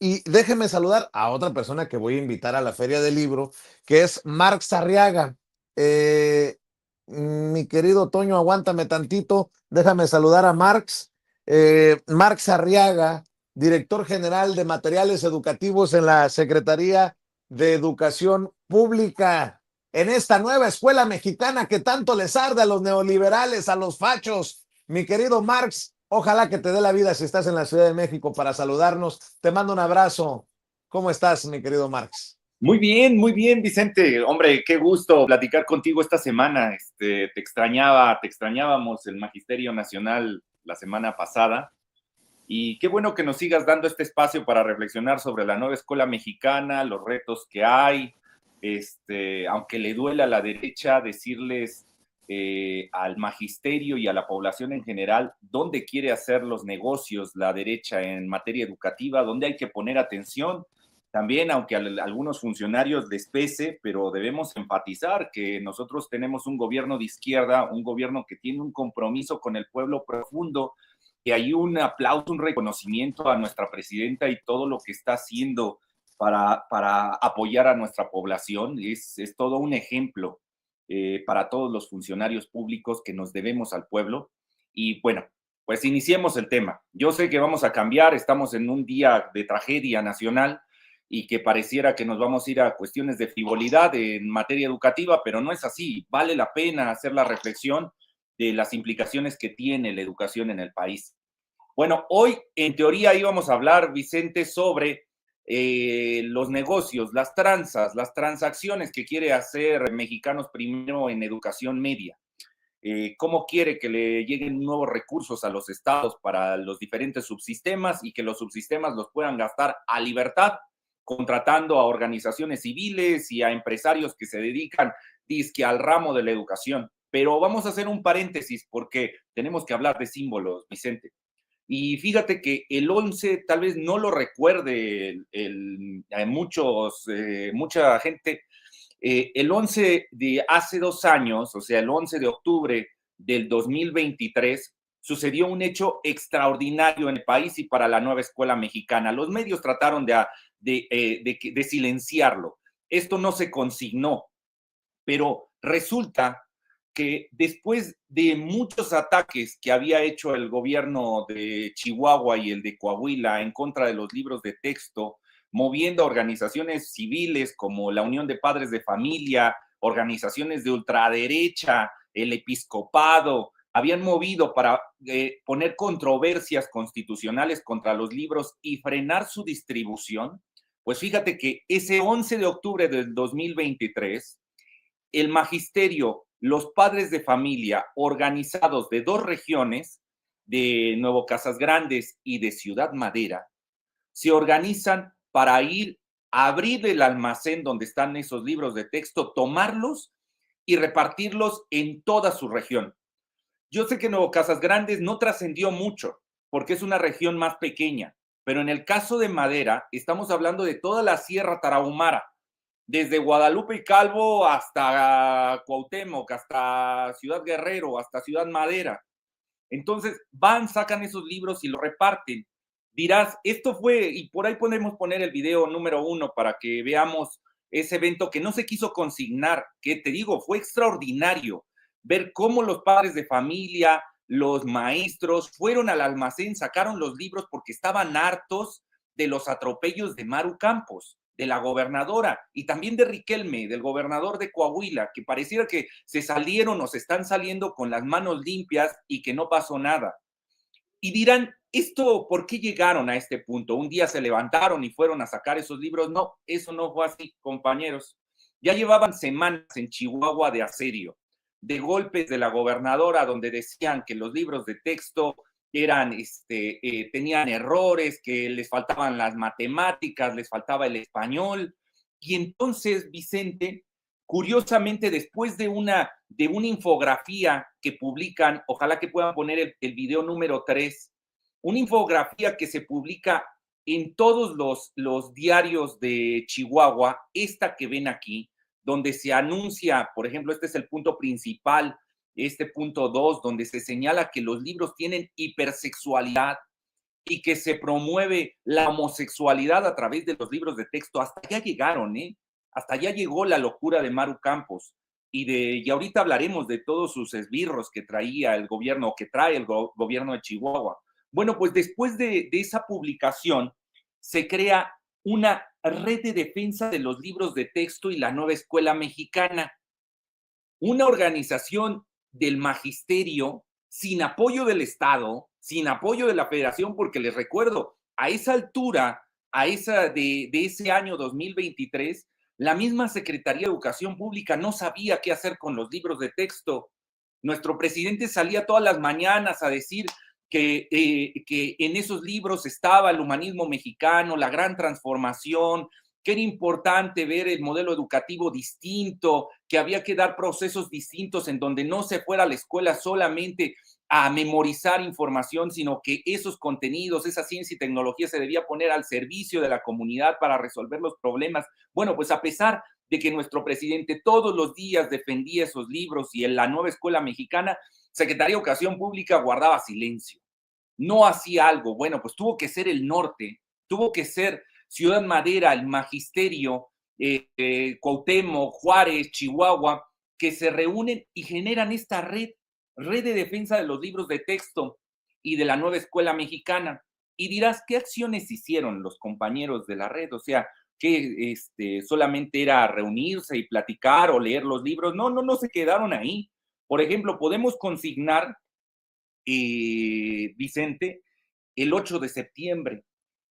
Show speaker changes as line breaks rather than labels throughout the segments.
Y déjeme saludar a otra persona que voy a invitar a la Feria del Libro, que es Marx Arriaga. Eh, Mi querido Toño, aguántame tantito, déjame saludar a Marx. Marx Arriaga, director general de materiales educativos en la Secretaría de Educación Pública, en esta nueva escuela mexicana que tanto les arde a los neoliberales, a los fachos. Mi querido Marx, ojalá que te dé la vida si estás en la Ciudad de México para saludarnos. Te mando un abrazo. ¿Cómo estás, mi querido Marx?
Muy bien, Vicente. Hombre, qué gusto platicar contigo esta semana. Te extrañábamos el Magisterio Nacional la semana pasada. Y qué bueno que nos sigas dando este espacio para reflexionar sobre la nueva escuela mexicana, los retos que hay. Aunque le duela a la derecha decirles al magisterio y a la población en general dónde quiere hacer los negocios la derecha en materia educativa, dónde hay que poner atención. También, aunque a algunos funcionarios les pese, pero debemos enfatizar que nosotros tenemos un gobierno de izquierda, un gobierno que tiene un compromiso con el pueblo profundo, y hay un aplauso, un reconocimiento a nuestra presidenta y todo lo que está haciendo para apoyar a nuestra población. Es todo un ejemplo para todos los funcionarios públicos que nos debemos al pueblo. Y bueno, pues iniciemos el tema. Yo sé que vamos a cambiar, estamos en un día de tragedia nacional y que pareciera que nos vamos a ir a cuestiones de frivolidad en materia educativa, pero no es así. Vale la pena hacer la reflexión de las implicaciones que tiene la educación en el país. Bueno, hoy en teoría íbamos a hablar, Vicente, sobre los negocios, las tranzas, las transacciones que quiere hacer Mexicanos Primero en educación media. Cómo quiere que le lleguen nuevos recursos a los estados para los diferentes subsistemas y que los subsistemas los puedan gastar a libertad, contratando a organizaciones civiles y a empresarios que se dedican, dizque, al ramo de la educación. Pero vamos a hacer un paréntesis porque tenemos que hablar de símbolos, Vicente. Y fíjate que el 11 tal vez no lo recuerde mucha gente. El 11 de hace 2 años, o sea, el 11 de octubre del 2023, sucedió un hecho extraordinario en el país y para la nueva escuela mexicana. Los medios trataron de silenciarlo. Esto no se consignó, pero resulta que después de muchos ataques que había hecho el gobierno de Chihuahua y el de Coahuila en contra de los libros de texto, moviendo a organizaciones civiles como la Unión de Padres de Familia, organizaciones de ultraderecha, el episcopado, habían movido para poner controversias constitucionales contra los libros y frenar su distribución. Pues fíjate que ese 11 de octubre del 2023, el magisterio, los padres de familia organizados de dos regiones, de Nuevo Casas Grandes y de Ciudad Madera, se organizan para ir a abrir el almacén donde están esos libros de texto, tomarlos y repartirlos en toda su región. Yo sé que Nuevo Casas Grandes no trascendió mucho porque es una región más pequeña, pero en el caso de Madera estamos hablando de toda la Sierra Tarahumara, desde Guadalupe y Calvo hasta Cuauhtémoc, hasta Ciudad Guerrero, hasta Ciudad Madera. Entonces van, sacan esos libros y los reparten. Dirás, esto fue, y por ahí podemos poner el video número 1 para que veamos ese evento que no se quiso consignar, que te digo, fue extraordinario ver cómo los padres de familia, los maestros fueron al almacén, sacaron los libros porque estaban hartos de los atropellos de Maru Campos, de la gobernadora, y también de Riquelme, del gobernador de Coahuila, que pareciera que se salieron o se están saliendo con las manos limpias y que no pasó nada. Y dirán, ¿esto por qué llegaron a este punto? Un día se levantaron y fueron a sacar esos libros. No, eso no fue así, compañeros. Ya llevaban semanas en Chihuahua de asedio, de golpes de la gobernadora donde decían que los libros de texto eran, tenían errores, que les faltaban las matemáticas, les faltaba el español. Y entonces, Vicente, curiosamente, después de una infografía que publican, ojalá que puedan poner el video número 3, una infografía que se publica en todos los diarios de Chihuahua, esta que ven aquí, donde se anuncia, por ejemplo, este es el punto principal, este punto 2, donde se señala que los libros tienen hipersexualidad, y que se promueve la homosexualidad a través de los libros de texto. Hasta allá llegaron, ¿eh? Hasta allá llegó la locura de Maru Campos. Y ahorita hablaremos de todos sus esbirros que traía el gobierno, o que trae el gobierno de Chihuahua. Bueno, pues después de esa publicación, se crea una red de defensa de los libros de texto y la nueva escuela mexicana, una organización del magisterio sin apoyo del Estado, sin apoyo de la Federación, porque les recuerdo, a esa altura, de ese año 2023, la misma Secretaría de Educación Pública no sabía qué hacer con los libros de texto. Nuestro presidente salía todas las mañanas a decir que en esos libros estaba el humanismo mexicano, la gran transformación, que era importante ver el modelo educativo distinto, que había que dar procesos distintos en donde no se fuera a la escuela solamente a memorizar información, sino que esos contenidos, esa ciencia y tecnología se debía poner al servicio de la comunidad para resolver los problemas. Bueno, pues a pesar de que nuestro presidente todos los días defendía esos libros y en la nueva escuela mexicana, Secretaría de Educación Pública guardaba silencio, no hacía algo. Bueno, pues tuvo que ser el norte, tuvo que ser Ciudad Madera, el magisterio, Cuauhtémoc, Juárez, Chihuahua, que se reúnen y generan esta red de defensa de los libros de texto y de la nueva escuela mexicana. Y dirás, ¿qué acciones hicieron los compañeros de la red? O sea, que solamente era reunirse y platicar o leer los libros. No se quedaron ahí. Por ejemplo, podemos consignar, Vicente, el 8 de septiembre.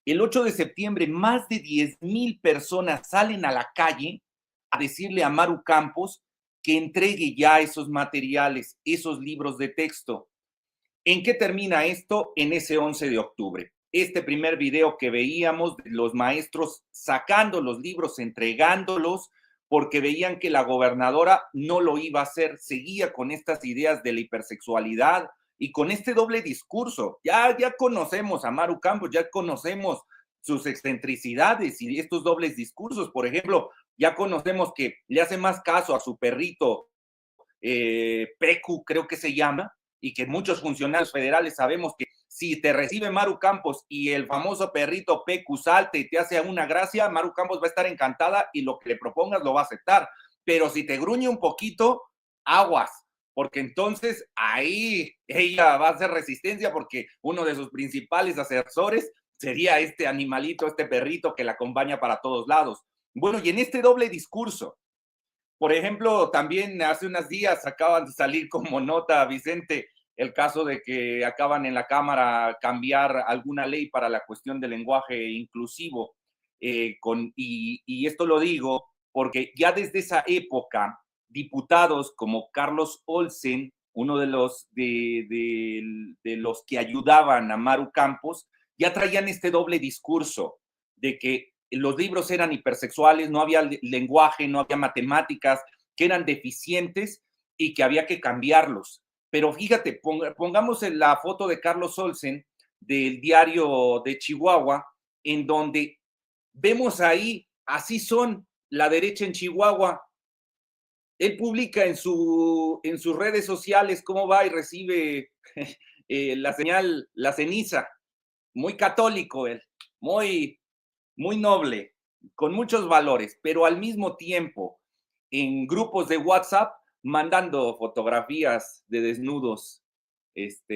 El 8 de septiembre, más de 10,000 personas salen a la calle a decirle a Maru Campos que entregue ya esos materiales, esos libros de texto. ¿En qué termina esto? En ese 11 de octubre. Este primer video que veíamos de los maestros sacando los libros, entregándolos, porque veían que la gobernadora no lo iba a hacer, seguía con estas ideas de la hipersexualidad y con este doble discurso. Ya conocemos a Maru Campos, ya conocemos sus excentricidades y estos dobles discursos. Por ejemplo, ya conocemos que le hace más caso a su perrito, Pecu, creo que se llama, y que muchos funcionarios federales sabemos que si te recibe Maru Campos y el famoso perrito Pecu salta y te hace una gracia, Maru Campos va a estar encantada y lo que le propongas lo va a aceptar. Pero si te gruñe un poquito, aguas, porque entonces ahí ella va a hacer resistencia, porque uno de sus principales asesores sería este animalito, este perrito que la acompaña para todos lados. Bueno, y en este doble discurso, por ejemplo, también hace unos días acaban de salir como nota, Vicente, el caso de que acaban en la Cámara cambiar alguna ley para la cuestión del lenguaje inclusivo. Y esto lo digo porque ya desde esa época, diputados como Carlos Olsen, uno de los que ayudaban a Maru Campos, ya traían este doble discurso de que los libros eran hipersexuales, no había lenguaje, no había matemáticas, que eran deficientes y que había que cambiarlos. Pero fíjate, pongamos en la foto de Carlos Olsen del diario de Chihuahua, en donde vemos ahí, así son la derecha en Chihuahua. Él publica en sus redes sociales cómo va y recibe la señal, la ceniza. Muy católico él, muy noble, con muchos valores, pero al mismo tiempo en grupos de WhatsApp mandando fotografías de desnudos.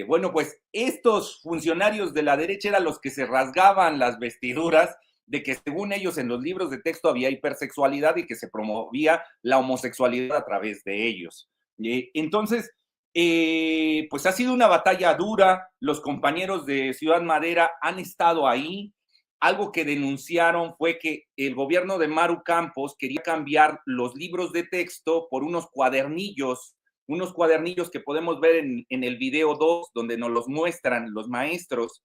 Bueno, pues estos funcionarios de la derecha eran los que se rasgaban las vestiduras de que según ellos en los libros de texto había hipersexualidad y que se promovía la homosexualidad a través de ellos. Entonces, pues ha sido una batalla dura, los compañeros de Ciudad Madera han estado ahí. Algo que denunciaron fue que el gobierno de Maru Campos quería cambiar los libros de texto por unos cuadernillos que podemos ver en el video 2, donde nos los muestran los maestros,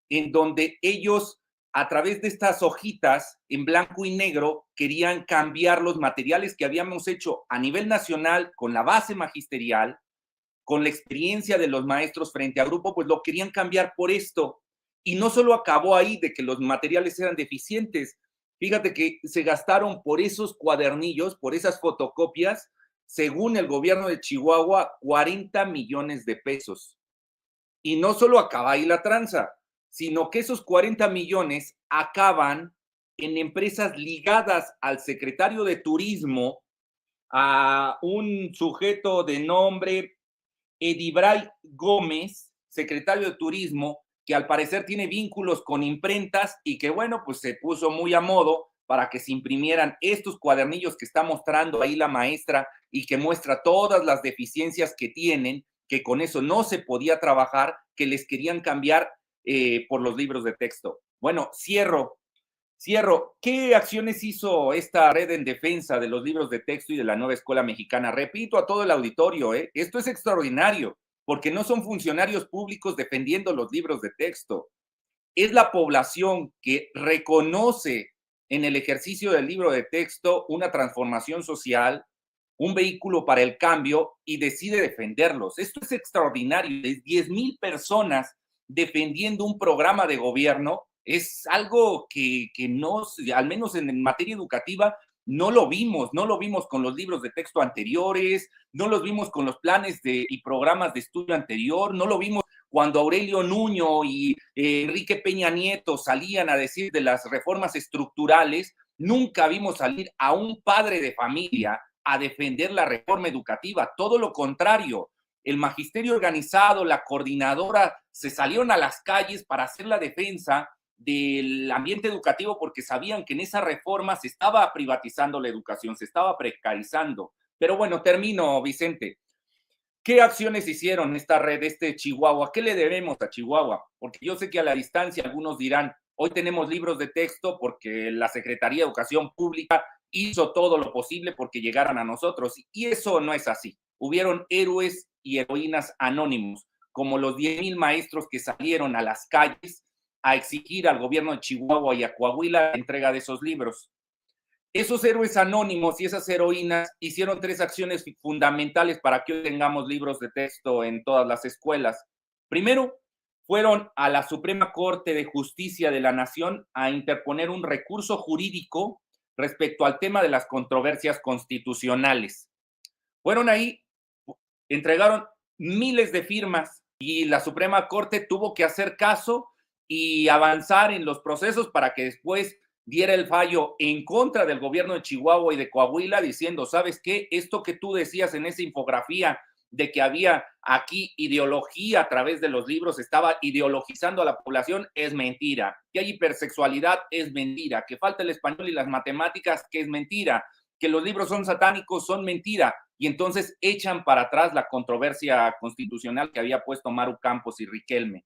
en donde ellos, a través de estas hojitas en blanco y negro, querían cambiar los materiales que habíamos hecho a nivel nacional con la base magisterial, con la experiencia de los maestros frente a grupo, pues lo querían cambiar por esto. Y no solo acabó ahí de que los materiales eran deficientes, fíjate que se gastaron por esos cuadernillos, por esas fotocopias, según el gobierno de Chihuahua, 40 millones de pesos. Y no solo acaba ahí la tranza. sino que esos 40 millones acaban en empresas ligadas al secretario de Turismo, a un sujeto de nombre Edibray Gómez, secretario de Turismo, que al parecer tiene vínculos con imprentas y que, bueno, pues se puso muy a modo para que se imprimieran estos cuadernillos que está mostrando ahí la maestra y que muestra todas las deficiencias que tienen, que con eso no se podía trabajar, que les querían cambiar por los libros de texto. Bueno, cierro. ¿Qué acciones hizo esta red en defensa de los libros de texto y de la nueva escuela mexicana? Repito a todo el auditorio, esto es extraordinario, porque no son funcionarios públicos defendiendo los libros de texto. Es la población que reconoce en el ejercicio del libro de texto una transformación social, un vehículo para el cambio y decide defenderlos. Esto es extraordinario. 10,000 personas defendiendo un programa de gobierno es algo que no, al menos en materia educativa, no lo vimos con los libros de texto anteriores, no los vimos con los planes y programas de estudio anterior, no lo vimos cuando Aurelio Nuño y Enrique Peña Nieto salían a decir de las reformas estructurales. Nunca vimos salir a un padre de familia a defender la reforma educativa, todo lo contrario. El magisterio organizado, la coordinadora, se salieron a las calles para hacer la defensa del ambiente educativo porque sabían que en esa reforma se estaba privatizando la educación, se estaba precarizando. Pero bueno, termino, Vicente. ¿Qué acciones hicieron esta red, Chihuahua? ¿Qué le debemos a Chihuahua? Porque yo sé que a la distancia algunos dirán, hoy tenemos libros de texto porque la Secretaría de Educación Pública hizo todo lo posible porque llegaran a nosotros. Y eso no es así. Hubieron héroes y heroínas anónimos, como los 10,000 maestros que salieron a las calles a exigir al gobierno de Chihuahua y a Coahuila la entrega de esos libros. Esos héroes anónimos y esas heroínas hicieron 3 acciones fundamentales para que hoy tengamos libros de texto en todas las escuelas. Primero, fueron a la Suprema Corte de Justicia de la Nación a interponer un recurso jurídico respecto al tema de las controversias constitucionales. Fueron ahí, entregaron miles de firmas y la Suprema Corte tuvo que hacer caso y avanzar en los procesos para que después diera el fallo en contra del gobierno de Chihuahua y de Coahuila, diciendo, ¿sabes qué? Esto que tú decías en esa infografía de que había aquí ideología a través de los libros, estaba ideologizando a la población, es mentira. Que hay hipersexualidad, es mentira. Que falta el español y las matemáticas, que es mentira. Que los libros son satánicos, son mentira. Y entonces echan para atrás la controversia constitucional que había puesto Maru Campos y Riquelme.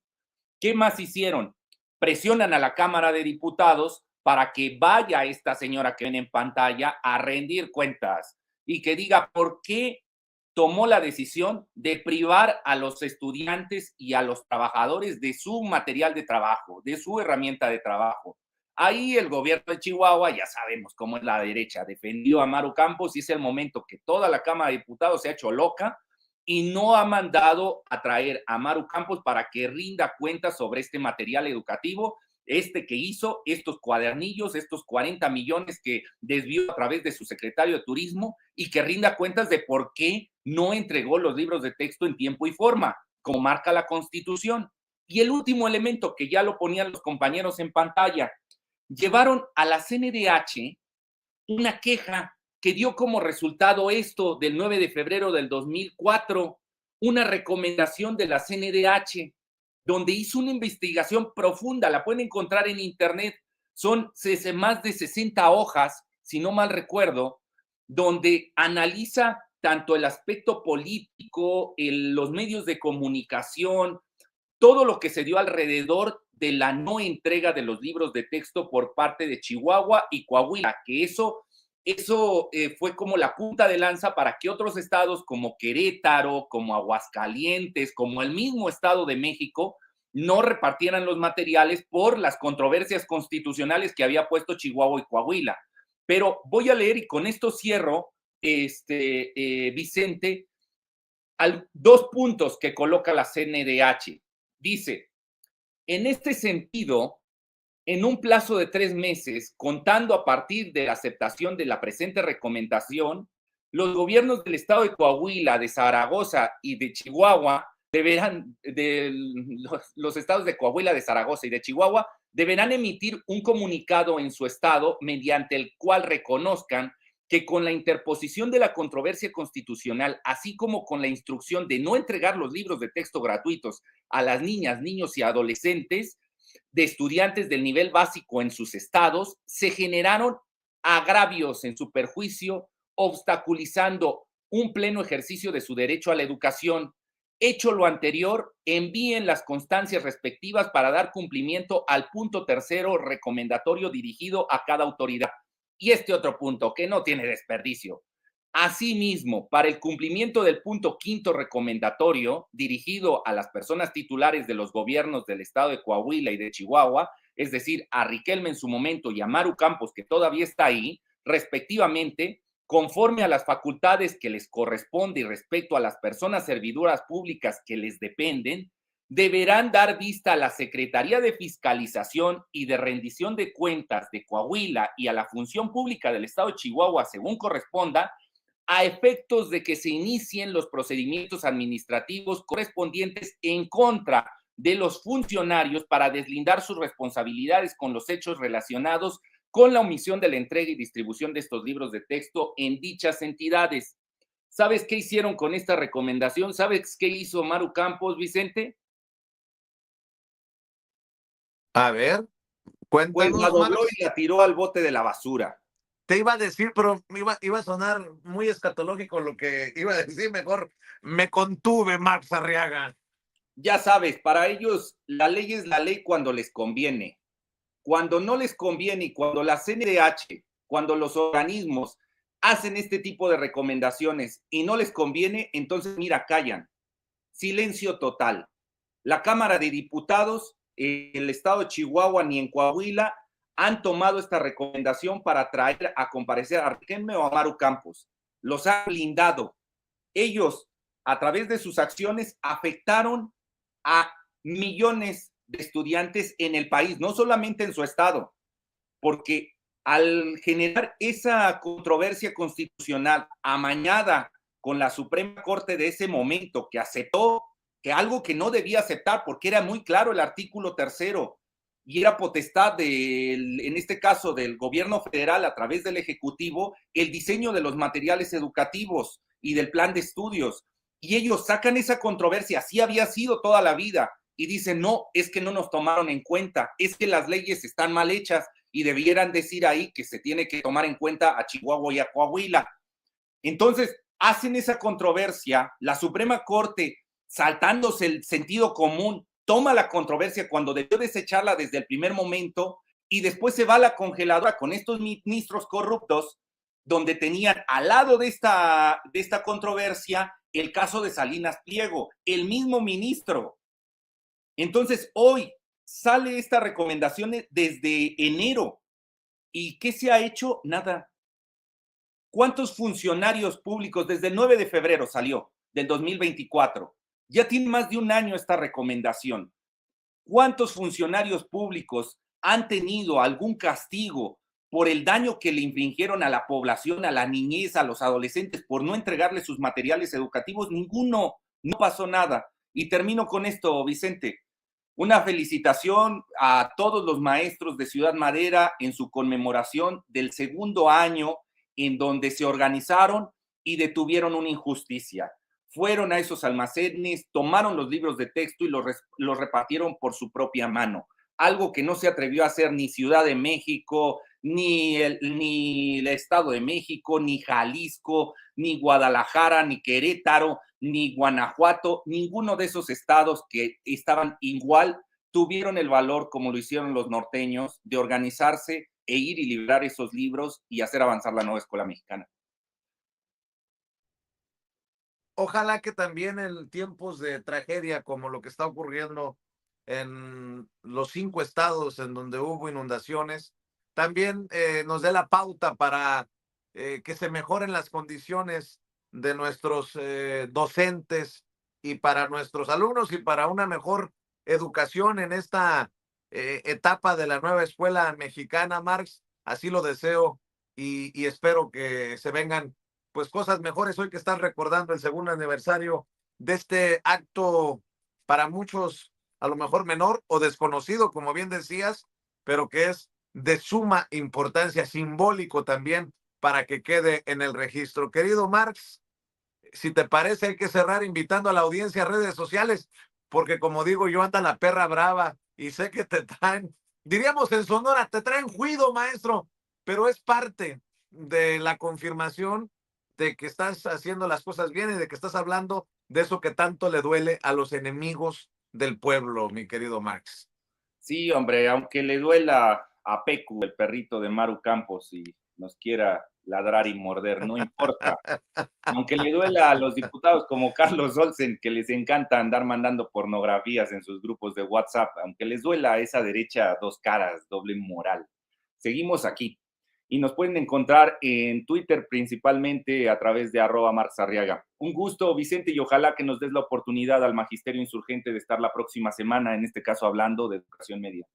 ¿Qué más hicieron? Presionan a la Cámara de Diputados para que vaya esta señora que ven en pantalla a rendir cuentas y que diga por qué tomó la decisión de privar a los estudiantes y a los trabajadores de su material de trabajo, de su herramienta de trabajo. Ahí el gobierno de Chihuahua, ya sabemos cómo es la derecha, defendió a Maru Campos y es el momento que toda la Cámara de Diputados se ha hecho loca y no ha mandado a traer a Maru Campos para que rinda cuentas sobre este material educativo, que hizo, estos cuadernillos, estos 40 millones que desvió a través de su secretario de Turismo y que rinda cuentas de por qué no entregó los libros de texto en tiempo y forma, como marca la Constitución. Y el último elemento que ya lo ponían los compañeros en pantalla, llevaron a la CNDH una queja que dio como resultado esto del 9 de febrero del 2004, una recomendación de la CNDH, donde hizo una investigación profunda, la pueden encontrar en internet, son más de 60 hojas, si no mal recuerdo, donde analiza tanto el aspecto político, los medios de comunicación, todo lo que se dio alrededor de la no entrega de los libros de texto por parte de Chihuahua y Coahuila, que eso fue como la punta de lanza para que otros estados como Querétaro, como Aguascalientes, como el mismo Estado de México, no repartieran los materiales por las controversias constitucionales que había puesto Chihuahua y Coahuila. Pero voy a leer y con esto cierro, Vicente, 2 puntos que coloca la CNDH. Dice, en este sentido, en un plazo de 3 meses, contando a partir de la aceptación de la presente recomendación, los gobiernos del estado de Coahuila, de Zaragoza y de Chihuahua los estados de Coahuila, de Zaragoza y de Chihuahua deberán emitir un comunicado en su estado mediante el cual reconozcan que con la interposición de la controversia constitucional, así como con la instrucción de no entregar los libros de texto gratuitos a las niñas, niños y adolescentes de estudiantes del nivel básico en sus estados, se generaron agravios en su perjuicio, obstaculizando un pleno ejercicio de su derecho a la educación. Hecho lo anterior, envíen las constancias respectivas para dar cumplimiento al punto tercero recomendatorio dirigido a cada autoridad. Y este otro punto, que no tiene desperdicio. Asimismo, para el cumplimiento del punto quinto recomendatorio dirigido a las personas titulares de los gobiernos del estado de Coahuila y de Chihuahua, es decir, a Riquelme en su momento y a Maru Campos, que todavía está ahí, respectivamente, conforme a las facultades que les corresponde y respecto a las personas servidoras públicas que les dependen, deberán dar vista a la Secretaría de Fiscalización y de Rendición de Cuentas de Coahuila y a la Función Pública del Estado de Chihuahua, según corresponda, a efectos de que se inicien los procedimientos administrativos correspondientes en contra de los funcionarios para deslindar sus responsabilidades con los hechos relacionados con la omisión de la entrega y distribución de estos libros de texto en dichas entidades. ¿Sabes qué hicieron con esta recomendación? ¿Sabes qué hizo Maru Campos, Vicente?
A ver,
Pues la
cuéntanos,
dobló
Marx.
y la tiró al bote de la basura.
Te iba a decir, pero iba a sonar muy escatológico lo que iba a decir, mejor me contuve, Max Arriaga.
Ya sabes, para ellos la ley es la ley cuando les conviene. Cuando no les conviene y cuando la CNDH, cuando los organismos hacen este tipo de recomendaciones y no les conviene, entonces mira, callan. Silencio total. La Cámara de Diputados, el estado de Chihuahua ni en Coahuila han tomado esta recomendación para traer a comparecer a Riquelme o a Maru Campos. Los han blindado. Ellos, a través de sus acciones, afectaron a millones de estudiantes en el país, no solamente en su estado, porque al generar esa controversia constitucional amañada con la Suprema Corte de ese momento, que aceptó que algo que no debía aceptar, porque era muy claro el artículo tercero, y era potestad en este caso del gobierno federal a través del Ejecutivo, el diseño de los materiales educativos y del plan de estudios. Y ellos sacan esa controversia, así había sido toda la vida, y dicen, no, es que no nos tomaron en cuenta, es que las leyes están mal hechas y debieran decir ahí que se tiene que tomar en cuenta a Chihuahua y a Coahuila. Entonces, hacen esa controversia, la Suprema Corte, saltándose el sentido común, toma la controversia cuando debió desecharla desde el primer momento y después se va a la congeladora con estos ministros corruptos, donde tenían al lado de esta controversia el caso de Salinas Pliego, el mismo ministro. Entonces, hoy sale esta recomendación desde enero. ¿Y qué se ha hecho? Nada. ¿Cuántos funcionarios públicos desde el 9 de febrero salió del 2024? Ya tiene más de un año esta recomendación. ¿Cuántos funcionarios públicos han tenido algún castigo por el daño que le infringieron a la población, a la niñez, a los adolescentes por no entregarles sus materiales educativos? Ninguno, no pasó nada. Y termino con esto, Vicente. Una felicitación a todos los maestros de Ciudad Madera en su conmemoración del segundo año en donde se organizaron y detuvieron una injusticia. Fueron a esos almacenes, tomaron los libros de texto y los repartieron por su propia mano. Algo que no se atrevió a hacer ni Ciudad de México, ni el Estado de México, ni Jalisco, ni Guadalajara, ni Querétaro, ni Guanajuato, ninguno de esos estados que estaban igual tuvieron el valor, como lo hicieron los norteños, de organizarse e ir y librar esos libros y hacer avanzar la nueva escuela mexicana.
Ojalá que también en tiempos de tragedia como lo que está ocurriendo en los 5 estados en donde hubo inundaciones, también nos dé la pauta para que se mejoren las condiciones de nuestros docentes y para nuestros alumnos y para una mejor educación en esta etapa de la nueva escuela mexicana, Marx. Así lo deseo y espero que se vengan pues cosas mejores hoy que están recordando el segundo aniversario de este acto para muchos a lo mejor menor o desconocido, como bien decías, pero que es de suma importancia, simbólico también para que quede en el registro. Querido Marx, si te parece, hay que cerrar invitando a la audiencia a redes sociales, porque como digo, yo anda la perra brava y sé que te traen, diríamos en Sonora, te traen juido, maestro, pero es parte de la confirmación de que estás haciendo las cosas bien y de que estás hablando de eso que tanto le duele a los enemigos del pueblo, mi querido Marx.
Sí, hombre, aunque le duela a Pecu, el perrito de Maru Campos, y nos quiera ladrar y morder, no importa. Aunque le duela a los diputados como Carlos Olsen, que les encanta andar mandando pornografías en sus grupos de WhatsApp, aunque les duela a esa derecha dos caras, doble moral. Seguimos aquí. Y nos pueden encontrar en Twitter principalmente a través de @marxarriaga. Un gusto, Vicente, y ojalá que nos des la oportunidad al Magisterio Insurgente de estar la próxima semana, en este caso hablando de educación media.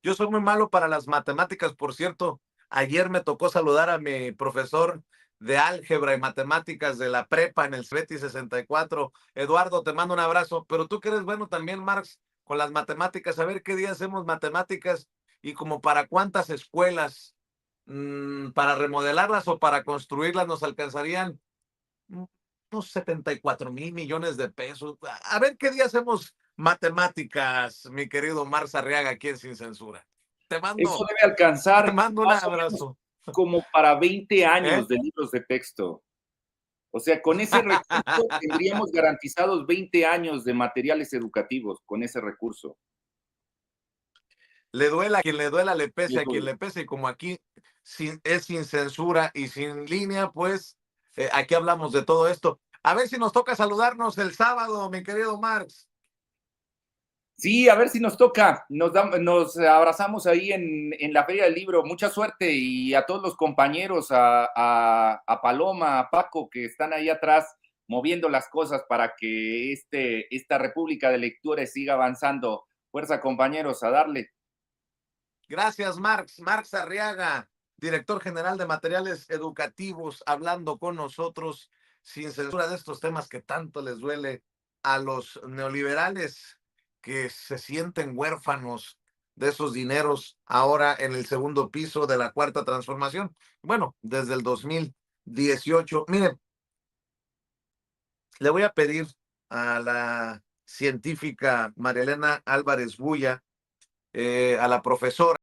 Yo soy muy malo para las matemáticas, por cierto. Ayer me tocó saludar a mi profesor de álgebra y matemáticas de la prepa en el CETI 64. Eduardo, te mando un abrazo. Pero tú que eres bueno también, Marx, con las matemáticas. A ver qué día hacemos matemáticas y como para cuántas escuelas, para remodelarlas o para construirlas nos alcanzarían unos 74,000 millones de pesos. A ver qué día hacemos matemáticas, mi querido Marx Arriaga, aquí en Sin Censura. Te
Eso
mando,
debe
te
alcanzar
mando un
más o menos
abrazo.
como para 20
¿Eh?
años de libros de texto. O sea, con ese recurso tendríamos garantizados 20 años de materiales educativos, con ese recurso.
Le duela a quien le duela, le pese
Les
a quien
duele.
le pese, y como aquí es sin censura y sin línea, pues aquí hablamos de todo esto. A ver si nos toca saludarnos el sábado, mi querido Marx.
Sí, a ver si nos toca. Nos abrazamos ahí en la Feria del Libro. Mucha suerte y a todos los compañeros, a Paloma, a Paco, que están ahí atrás moviendo las cosas para que esta República de Lectura siga avanzando. Fuerza, compañeros, a darle.
Gracias, Marx. Marx Arriaga, director general de materiales educativos, hablando con nosotros sin censura de estos temas que tanto les duele a los neoliberales que se sienten huérfanos de esos dineros ahora en el segundo piso de la cuarta transformación. Bueno, desde el 2018. Miren, le voy a pedir a la científica María Elena Álvarez Bulla, a la profesora